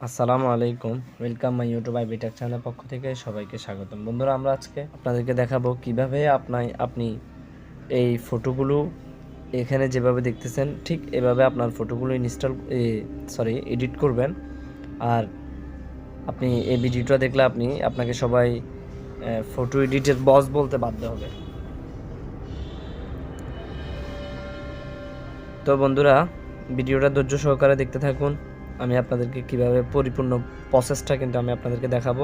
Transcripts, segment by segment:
আসসালামু আলাইকুম, welcome my YouTube I BTech চ্যানেলের পক্ষ থেকে সবাইকে স্বাগতম। বন্ধুরা, আমরা আজকে আপনাদেরকে দেখাবো কিভাবে আপনি এই ফটোগুলো এখানে যেভাবে দেখতেছেন ঠিক এভাবে আপনার ফটোগুলো এডিট করবেন। আর আপনি এই ভিডিওটা দেখলে আপনাকে সবাই ফটো এডিটের বস বলতে বাধ্য হবে। তো বন্ধুরা, ভিডিওটা ধৈর্য সহকারে দেখতে থাকুন। আমি আপনাদেরকে কিভাবে পরিপূর্ণ প্রসেসটা কিন্তু আমি আপনাদেরকে দেখাবো,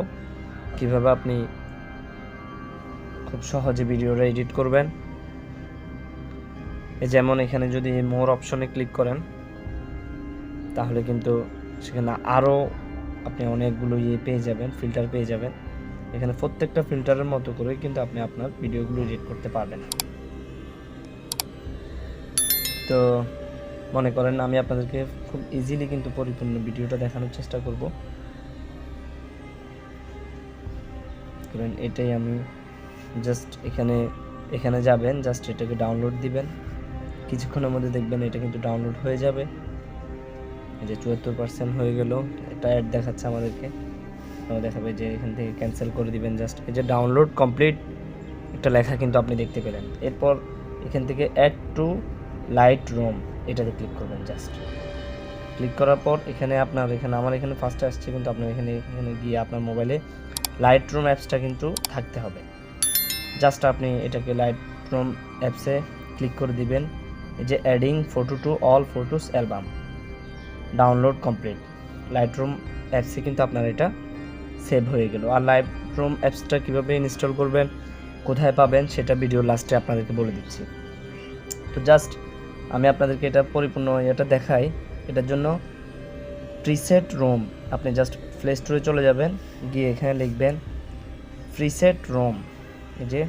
কিভাবে আপনি খুব সহজে ভিডিওটা এডিট করবেন। যেমন এখানে যদি মোর অপশনে ক্লিক করেন তাহলে কিন্তু সেখানে আরও আপনি অনেকগুলো পেয়ে যাবেন, ফিল্টার পেয়ে যাবেন। এখানে প্রত্যেকটা ফিল্টারের মতো করে কিন্তু আপনি আপনার ভিডিওগুলো এডিট করতে পারবেন। তো মনে করেন আমি আপনাদেরকে খুব ইজিলি কিন্তু পরিপূর্ণ ভিডিওটা দেখানোর চেষ্টা করব। কারণ এটাই আমি জাস্ট এখানে যাবেন, জাস্ট এটাকে ডাউনলোড দিবেন। কিছুক্ষণের মধ্যে দেখবেন এটা কিন্তু ডাউনলোড হয়ে যাবে। এই যে 74% হয়ে গেল। এটা অ্যাড দেখাচ্ছে আমাদেরকে, দেখাবে যে এখান থেকে ক্যান্সেল করে দিবেন। জাস্ট এই যে ডাউনলোড কমপ্লিট একটা লেখা কিন্তু আপনি দেখতে পেলেন। এরপর এখান থেকে অ্যাড টু লাইটরুম এটাতে ক্লিক করবেন। জাস্ট ক্লিক করার পর আমার এখানে ফার্স্টে আসছে, কিন্তু আপনার এখানে গিয়ে আপনার মোবাইলে লাইটরুম অ্যাপসটা কিন্তু থাকতে হবে। জাস্ট আপনি এটাকে লাইটরুম অ্যাপসে ক্লিক করে দিবেন। এই যে adding photo to all photos album, download complete. Lightroom অ্যাপসে কিন্তু আপনার এটা সেভ হয়ে গেল। আর লাইটরুম অ্যাপসটা কীভাবে ইনস্টল করবেন, কোথায় পাবেন, সেটা ভিডিও লাস্টে আপনাদেরকে বলে দিচ্ছি। তো জাস্ট আমি আপনাদেরকে এটা পরিপূর্ণ এটা দেখাই। এটার জন্য presetroom আপনি জাস্ট প্লে স্টোরে চলে যাবেন, গিয়ে এখানে লিখবেন presetroom। এই যে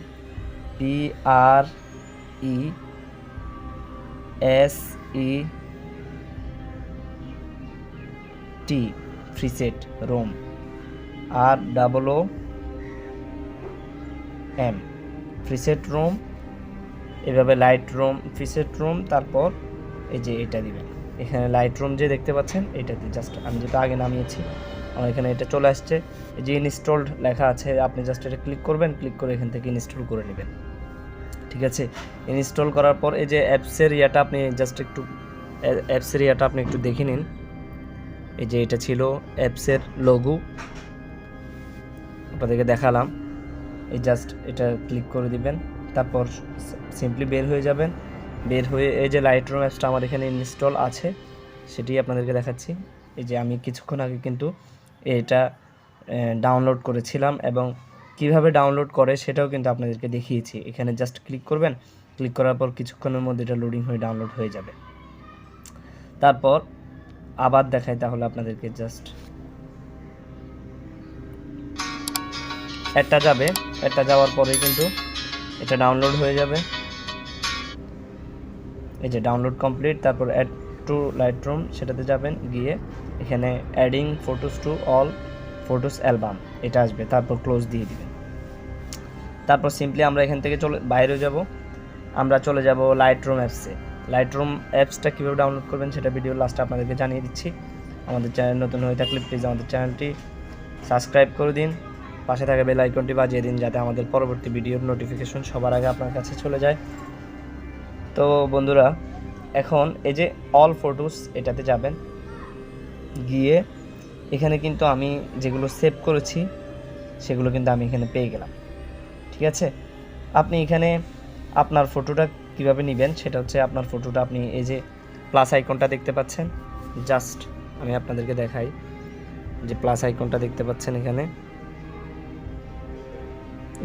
PRESET presetroom ROOM presetroom। এভাবে লাইটরুম presetroom, তারপর এই যে এটা দিবেন। এখানে লাইটরুম যে দেখতে পাচ্ছেন এটাতে জাস্ট আমি যেটা আগে নামিয়েছি, আমার এখানে এটা চলে আসছে। এই যে ইনস্টলড লেখা আছে, আপনি জাস্ট এটা ক্লিক করবেন, ক্লিক করে এখান থেকে ইনস্টল করে নেবেন। ঠিক আছে, ইনস্টল করার পর এই যে অ্যাপসের ইয়াটা আপনি একটু দেখে নিন। এই যে এটা ছিল অ্যাপসের লোগো, আপনাদেরকে দেখালাম। এই জাস্ট এটা ক্লিক করে দিবেন, তারপর সিম্পলি বের হয়ে যাবেন। বের হয়ে এই যে লাইটরুম অ্যাপসটা আমার এখানে ইনস্টল আছে সেটি আপনাদেরকে দেখাচ্ছি। এই যে আমি কিছুক্ষণ আগে কিন্তু এটা ডাউনলোড করেছিলাম, এবং কিভাবে ডাউনলোড করে সেটাও কিন্তু আপনাদেরকে দেখিয়েছি। এখানে জাস্ট ক্লিক করবেন, ক্লিক করার পর কিছুক্ষণের মধ্যে এটা লোডিং হয়ে ডাউনলোড হয়ে যাবে। তারপর আবার দেখাই তাহলে আপনাদেরকে। জাস্ট এটা যাওয়ার পরে কিন্তু এটা ডাউনলোড হয়ে যাবে। এই যে ডাউনলোড কমপ্লিট, তারপর অ্যাড টু লাইটরুম সেটাতে যাবেন, গিয়ে এখানে adding photos to all photos album এটা আসবে, তারপর ক্লোজ দিয়ে দিবেন। তারপর সিম্পলি আমরা এখান থেকে বাইরে যাব, আমরা চলে যাব লাইটরুম অ্যাপসে। লাইটরুম অ্যাপসটা কীভাবে ডাউনলোড করবেন সেটা ভিডিও লাস্টে আপনাদেরকে জানিয়ে দিচ্ছি। আমাদের চ্যানেল নতুন হয়ে থাকলে প্লিজ আমাদের চ্যানেলটি সাবস্ক্রাইব করে দিন, পাশে থাকা বেল আইকনটি বাজিয়ে দিন, যাতে আমাদের পরবর্তী ভিডিওর নোটিফিকেশন সবার আগে আপনার কাছে চলে যায়। তো বন্ধুরা, এখন এই যে অল ফটোস এটাতে যাবেন, গিয়ে এখানে কিন্তু আমি যেগুলো সেভ করেছি সেগুলো কিন্তু আমি এখানে পেয়ে গেলাম। ঠিক আছে, আপনি এখানে আপনার ফটোটা কিভাবে নেবেন সেটা হচ্ছে, আপনার ফটোটা আপনি এই যে প্লাস আইকনটা দেখতে পাচ্ছেন, জাস্ট আমি আপনাদেরকে দেখাই। যে প্লাস আইকনটা দেখতে পাচ্ছেন এখানে,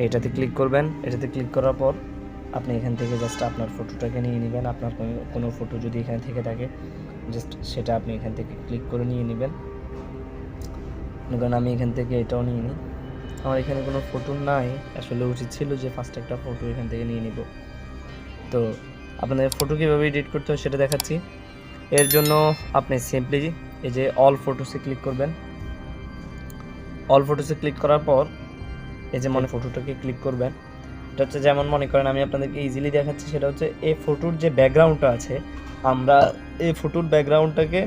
এটাতে ক্লিক করবেন। এটাতে ক্লিক করার পর আপনি এখান থেকে জাস্ট আপনার ফটোটাকে নিয়ে নেবেন। আপনার কোনো ফটো যদি এখানে থেকে থাকে জাস্ট সেটা আপনি এখান থেকে ক্লিক করে নিয়ে নেবেন। কারণ আমি এখান থেকে এটাও নিয়ে নিই, আমার এখানে কোনো ফটো নাই। আসলে উচিত ছিল যে ফার্স্ট একটা ফটো এখান থেকে নিয়ে নিব। তো আপনাদের ফটো কীভাবে এডিট করতে হয় সেটা দেখাচ্ছি। এর জন্য আপনি সিম্পলি এই যে অল ফটোসে ক্লিক করবেন। অল ফটোসে ক্লিক করার পর এই যে ফটোটাকে ক্লিক করবেন। এটা হচ্ছে, যেমন মনে করেন আমি আপনাদেরকে ইজিলি দেখাচ্ছি, সেটা হচ্ছে এই ফটোর যে ব্যাকগ্রাউন্ডটা আছে, আমরা এই ফটোর ব্যাকগ্রাউন্ডটাকে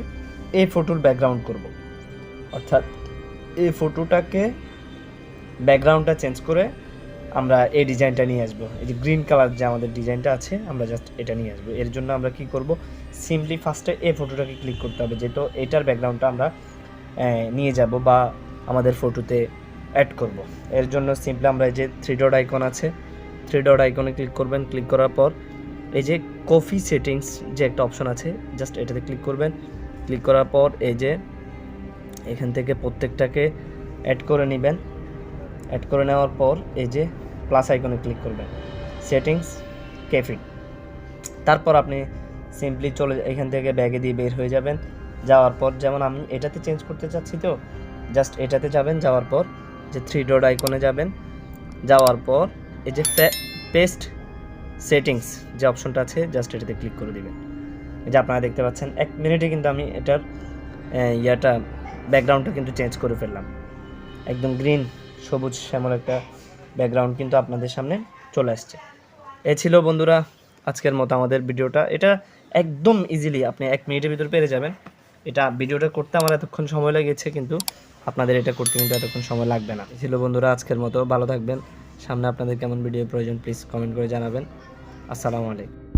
এই ফটোর ব্যাকগ্রাউন্ড করব। অর্থাৎ এই ফটোটাকে ব্যাকগ্রাউন্ডটা চেঞ্জ করে আমরা এই ডিজাইনটা নিয়ে আসবো। এই যে গ্রিন কালার যে আমাদের ডিজাইনটা আছে আমরা জাস্ট এটা নিয়ে আসবো। এর জন্য আমরা কি করব, সিম্পলি ফার্স্টে এই ফটোটাকে ক্লিক করতে হবে, যেটা এটার ব্যাকগ্রাউন্ডটা আমরা নিয়ে যাব বা আমাদের ফটোতে অ্যাড করব। এর জন্য সিম্পলি আমরা এই যে 3 ডট আইকন আছে, 3 ডট আইকনে ক্লিক করবেন। ক্লিক করার পর এই যে কফি সেটিংস যে একটা অপশন আছে, জাস্ট এটাতে ক্লিক করবেন। ক্লিক করার পর এই যে এখান থেকে প্রত্যেকটাকে অ্যাড করে নেবেন। অ্যাড করে নেওয়ার পর এই যে প্লাস আইকনে ক্লিক করবেন, সেটিংস ক্যাফে। তারপর আপনি সিম্পলি চলে এখান থেকে ব্যাগে দিয়ে বের হয়ে যাবেন। যাওয়ার পর যেমন আমি এটাতে চেঞ্জ করতে চাচ্ছি, তো জাস্ট এটাতে যাবেন। যাওয়ার পর যে 3 ডট আইকনে যাবেন। যাওয়ার পর এই যে পেস্ট সেটিংস যে অপশনটা আছে, জাস্ট এটাতে ক্লিক করে দিবেন। এই যে আপনারা দেখতে পাচ্ছেন 1 মিনিটে কিন্তু আমি এটার ব্যাকগ্রাউন্ডটা কিন্তু চেঞ্জ করে ফেললাম। একদম গ্রিন সবুজ শ্যামল একটা ব্যাকগ্রাউন্ড কিন্তু আপনাদের সামনে চলে আসছে। এ ছিল বন্ধুরা আজকের মতো আমাদের ভিডিওটা। এটা একদম ইজিলি আপনি 1 মিনিটের ভিতর পেরে যাবেন। এটা ভিডিওটা করতে আমার এতক্ষণ সময় লেগেছে, কিন্তু আপনাদের এটা করতে কিন্তু এতক্ষণ সময় লাগবে না। ছিল বন্ধুরা আজকের মতো, ভালো থাকবেন। সামনে আপনাদের কেমন ভিডিও প্রয়োজন প্লিজ কমেন্ট করে জানাবেন। আসসালামু আলাইকুম।